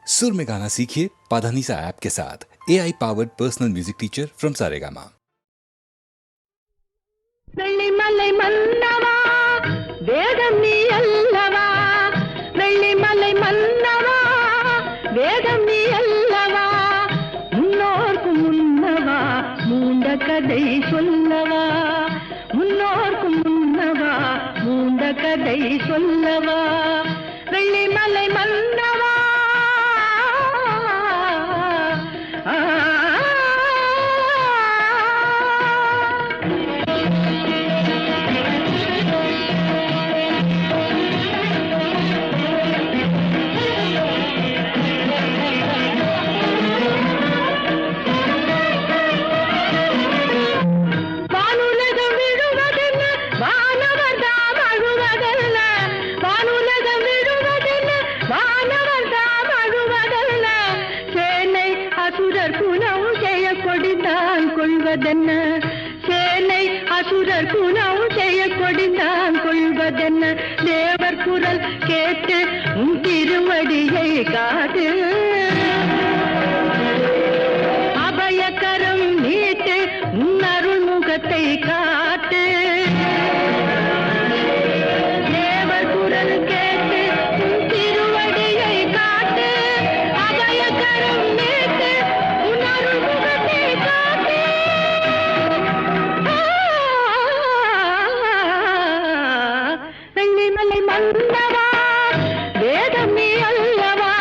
सुर में गाना सीखिए पाधानीसा ऐप के साथ। AI powered personal music teacher from Saregama. Vellimalai மன்னவா வேதம் நீ அல்லவா, வெள்ளிமலை மன்னவா வேதம் நீ அல்லவா, முன்னோர்க்கு முன்னவா மூண்ட கதை சொல்லவா, முன்னோர்க்கு முன்னவா மூண்ட கதை சொல்லவா, வெள்ளிமலை மன்னவா. சேனை அசுரர் குணம் செய்ய கொடிந்தான் கொள்வதென்ன, தேவர் குரல் கேட்டு உன் திருவடியை காட்டு, அபயக்கரம் நீட்டு உன் அருள் முகத்தை காட்டு, தேவர் குரல் கேட்டு உன் திருவடியை காட்டு, அபயக்கரம் நீட்டு உன் அருள் முகத்தை காட்டு. வெள்ளிமலை மன்னவா வேதம் நீ அல்லவா,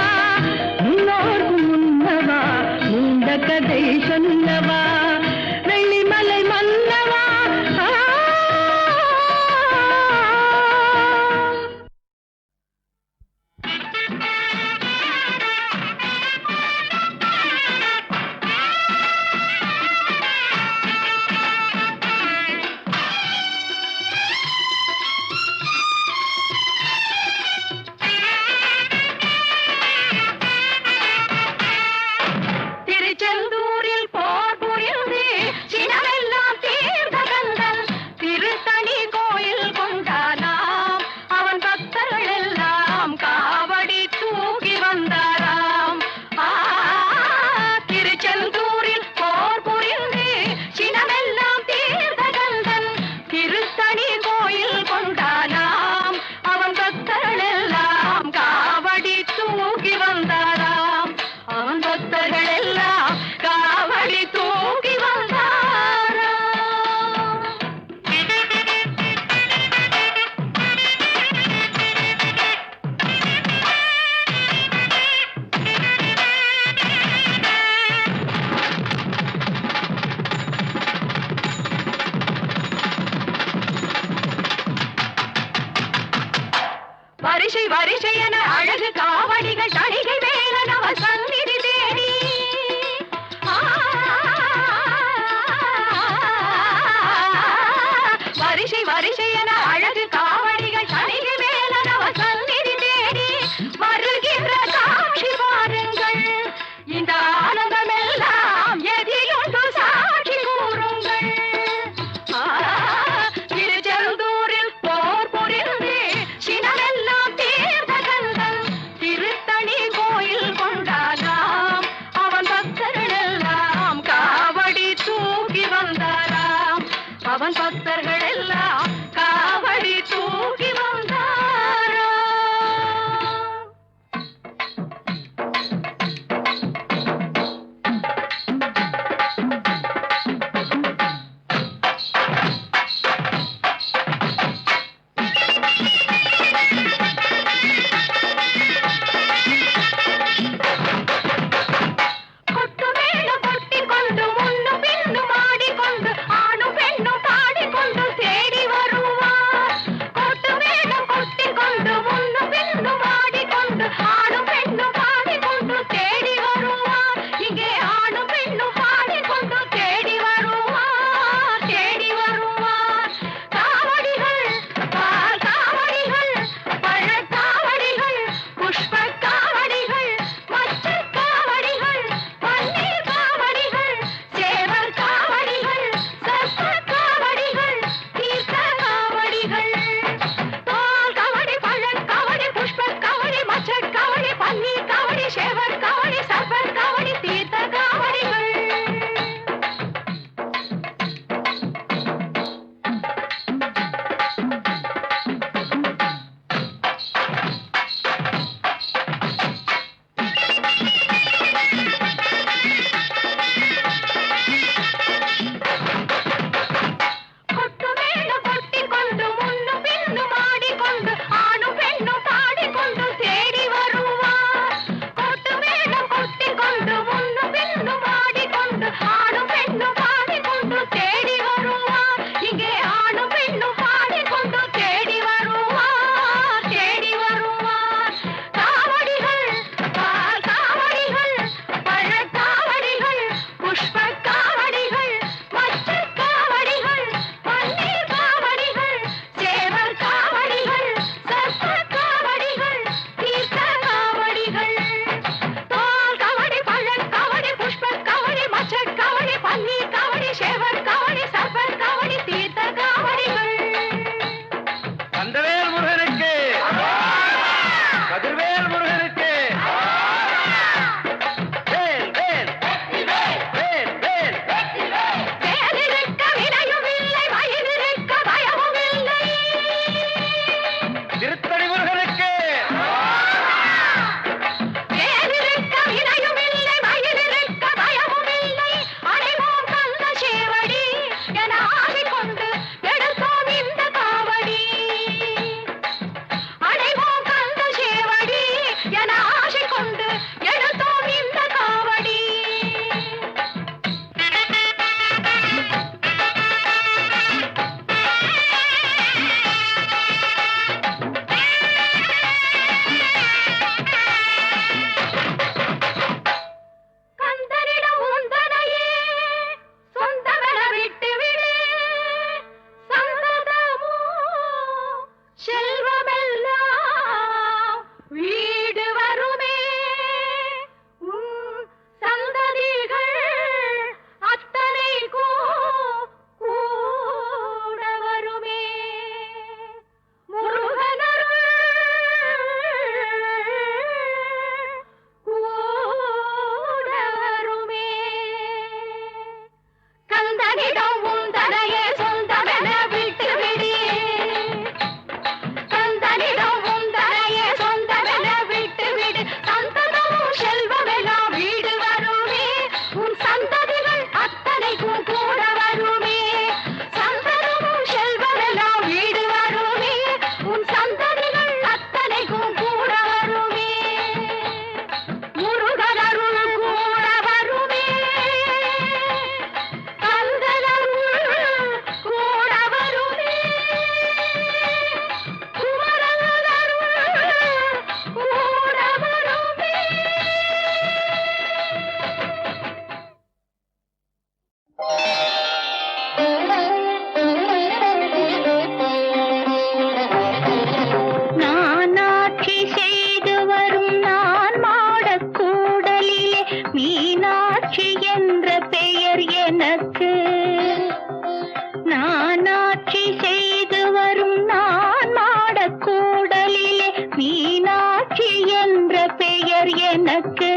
உனக்கு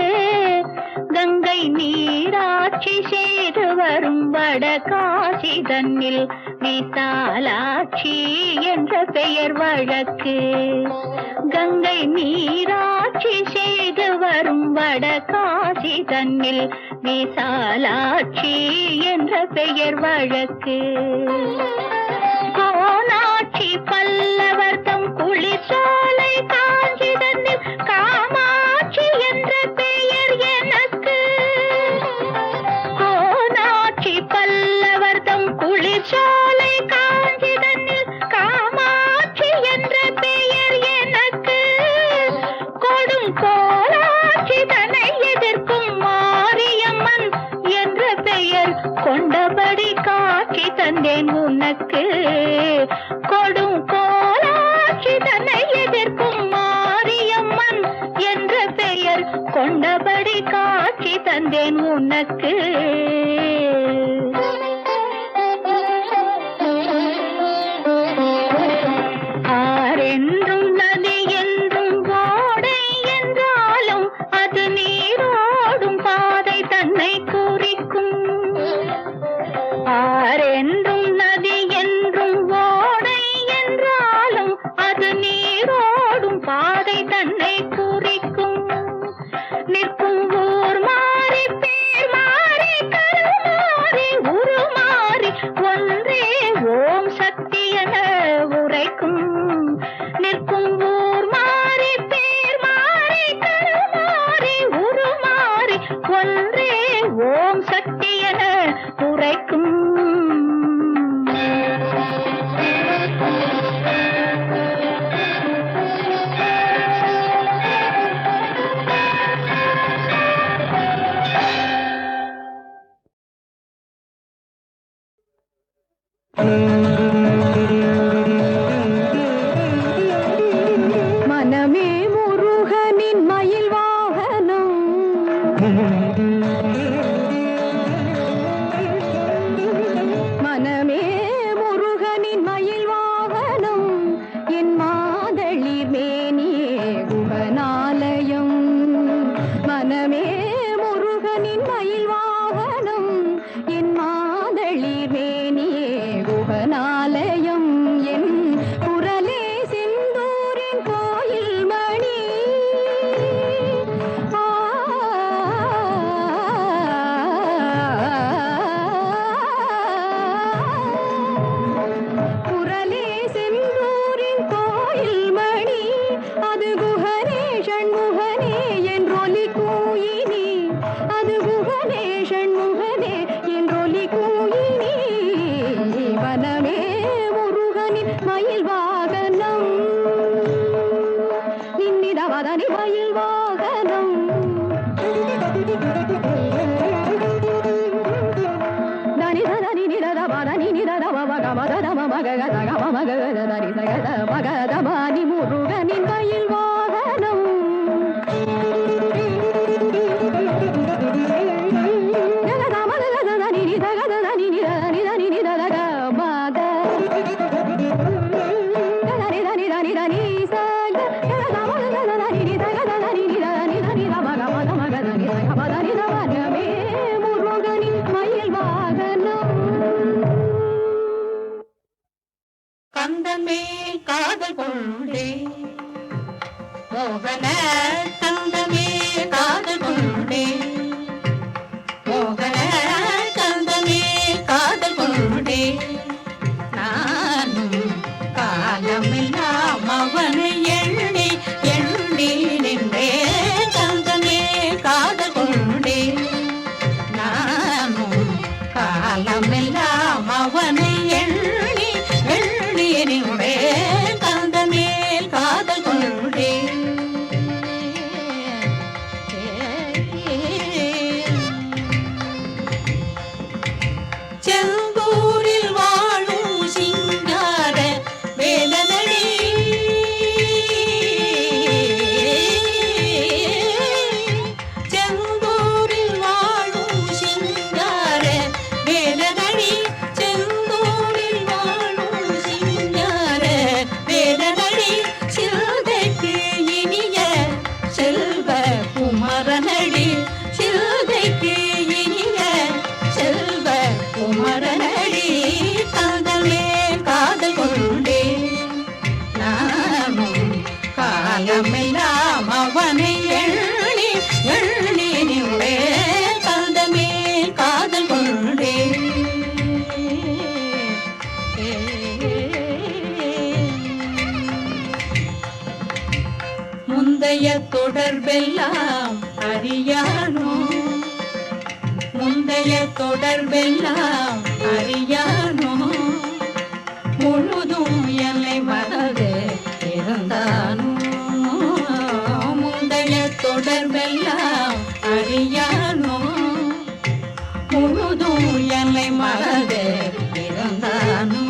கங்கை நீராட்சி செய்து வரும் வடகாசி தன்னில் விசாலாட்சி என்ற பெயர் வழக்கு. கங்கை நீராட்சி செய்து வரும் வடகாசி தன்னில் விசாலாட்சி என்ற பெயர் வழக்கு. கோனாட்சி பல்லவர் தம் குளிர்சோலை காஞ்சி தன்னில் காமாட்சி என்ற பெயர் எனக்கு. கோனாட்சி பல்லவர் தம் குளிர்சோலை காஞ்சி தன்னில் காமாட்சி என்ற பெயர் எனக்கு. கொடும் கோலாட்சி தன்னை எதிர்க்கும் மாரியம்மன் என்ற பெயர் கொண்டபடி காட்சி தந்தேன் உனக்கு. கொடும் கோலாட்சி தன்னை எதிர்க்கும் மாரியம்மன் என்ற பெயர் கொண்டபடி காட்சி தந்தேன் உனக்கு. ஆரென்றும் நதி என்றும் ஓடை என்றாலும் அது நீரோடும் பாதை தன்னை குறிக்கும். ஆரென்றும் நதி என்றும் ஓடை என்றாலும் அது நீரோடும் பாதை தன்னை குறிக்கும். நிற்கும் ஊர் மாறி பேர் மாறி கரு மாறி உருமாறி ஒன்றே ஓம் சக்தி என உரைக்கும். நிற்கும் ஊர் மாறி பேர் மாறி கரு மாறி உருமாறி ஒன்றே ஓம் சக்தி என உரைக்கும். மனமே முருகனின் மயில் வாகனம். மனமே முருகனின் மயில் வாகனம். என் மாதளிர் மேனியே குகனாலயம். மனமே முருகனின் மயில் வாகனம். என் மாதளிர் மேனியே குகனாலயம். என் குரலே செந்தூரின் கோயில் மணி. குரலே செந்தூரின் கோயில் மணி. அது குகனே ஷண்முகனே என்றொலி கூயினி. அது குகனே ஷண்முகனே என்றொலி கூயினி. வனமே முருகனின் மயில் வாகனம். நின்னிதவதனி மயில் வாகனம். தனி தனி நிதத பதனி நிதத மகமத மகத மகத தனி சகத மகத மணி முருகனின் மயில் வாகனம். கந்தமேல் காதல் கொண்டே மோகன கந்தமேல் காதல் கொண்டே மோகன கந்தமேல் காதல் கொண்டே நானும் காலமெல்லாம் அவனை எண்ணி எண்ணி நின்றே கந்தமேல் காதல் கொண்டே குமரனடி சிந்தைக்கு இனிய செல்வ குமரனடி காதலே காதல் கொண்டே நானும் காலமெல்லாம் அவனை எண்ணி எண்ணி நின்றே காதமே காதல் கொண்டே முந்தைய தொடர்பெல்லாம் அறியானோ முந்தைய தொடர்பெல்லாம் அறியானோ முழுதும் என்னை மனது இருந்தானோ முந்தைய தொடர்பெல்லாம் அறியானோ முழுதும் என்னை மனது இருந்தானோ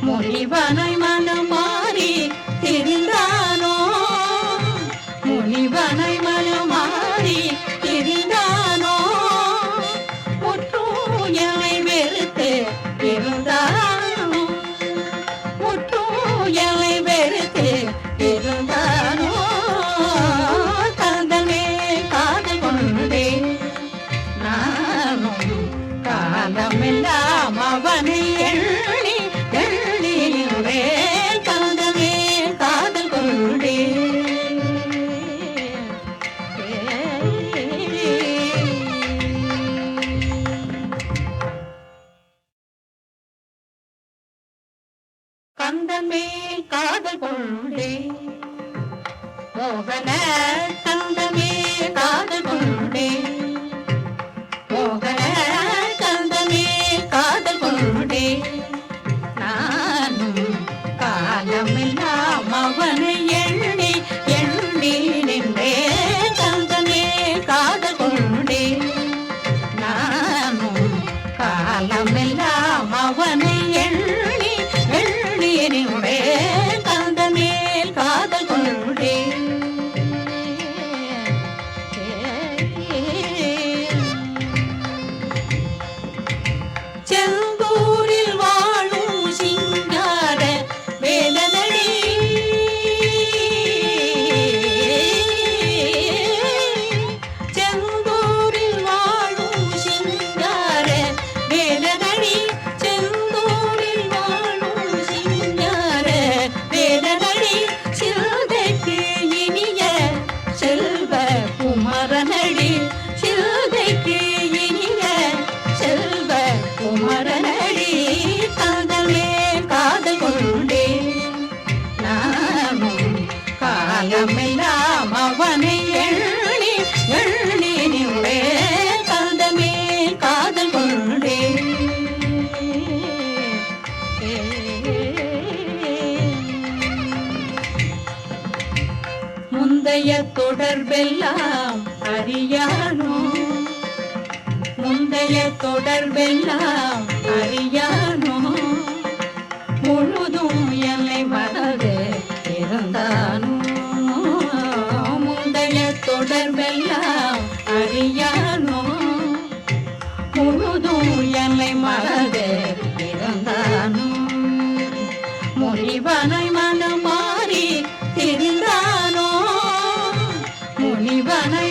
முனிவனை மனம் மாறி திரிந்தானோ முனிவனை மனம் மாறி திரிந்தானோ முற்றூயலை வெறுத்து இருந்தானோ முற்றூயலை வெறுத்து இருந்தானோ காதலே காதல் கொண்டே நானும் காலமெல்லாம் அவனை எண்ணி எண்ணி நின்றேன் காதலே காதல் கொண்டே கந்தமே காதல் கொண்டே மோகன கந்தமே காதல் கொண்டே மோகன கந்தமே காதல் கொண்டே நானும் காலமெல்லாம் அவனை எண்ணி எண்ணி நின்றே கந்தமே காதல் கொண்டே நானும் காலமெல்லாம் அவனை எண்ணி எண்ணி நின்றே கந்தமே காதல் கொண்டே செந்தூரில் வாழும் சிங்கார வேலனடி செந்தூரில் வாழும் சிங்கார வேலனடி செந்தூரில் வாழும் சிங்கார வேலனடி சிந்தைக்கு இனிய செல்வ குமரனடி சிந்தைக்கு இனிய செல்வ குமரனடி காதலே காதல் கொண்டே நானும் காலமெல்லாம் அவனை எண்ணி எண்ணி நின்றே காதமே காதல் கொண்டே முந்தைய தொடர்பெல்லாம் அறியானோ முந்தைய தொடர்பெல்லாம் அறியானோ முழுதும் என்னை மனது இருந்தானோ முந்தைய தொடர்பெல்லாம் அறியானோ முழுதும் என்னை மனது இருந்தானோ முனிவனை மனம் மாறி திரிந்தானோ முனிவனை